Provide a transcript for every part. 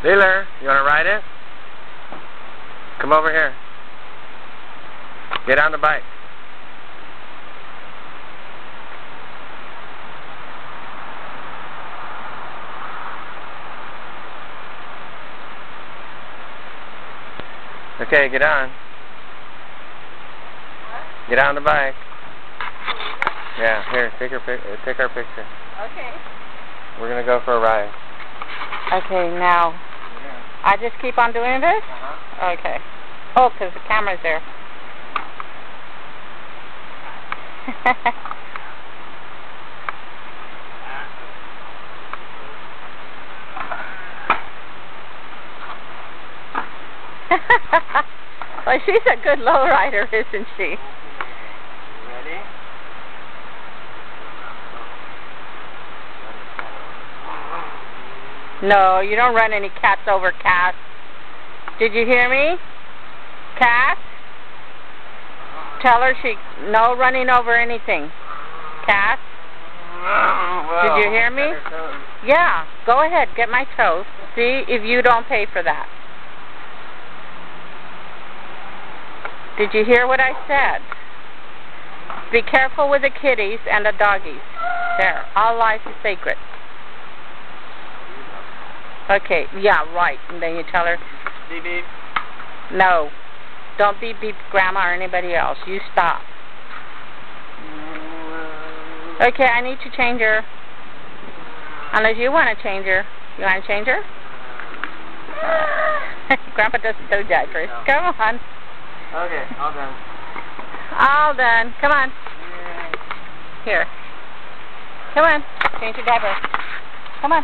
Leela, you want to ride it? Come over here. Get on the bike. Okay, get on. What? Get on the bike. Yeah, here, take our picture. Okay. We're gonna go for a ride. Okay, now, I just keep on doing this? Okay. Oh, because the camera's there. Well, she's a good lowrider, isn't she? Ready? No, you don't run any cats over, Cass. Did you hear me? Cass? Tell her no running over anything. Cass? Did you hear me? Yeah, go ahead, get my toast. See if you don't pay for that. Did you hear what I said? Be careful with the kitties and the doggies. There, all life is sacred. Okay, yeah, right. And then you tell her, Beep beep. no, don't beep beep Grandma or anybody else. You stop. Okay, I need to change her. Unless you want to change her. You want to change her? Grandpa doesn't do diapers. No. Come on. Okay, all done. All done. Come on. Here. Come on. Change your diaper. Come on.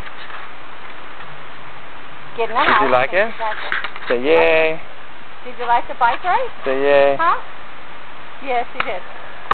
Get in the house. Did you like it? Say yay. Did you like the bike ride? Say yay. Huh? Yes, you did.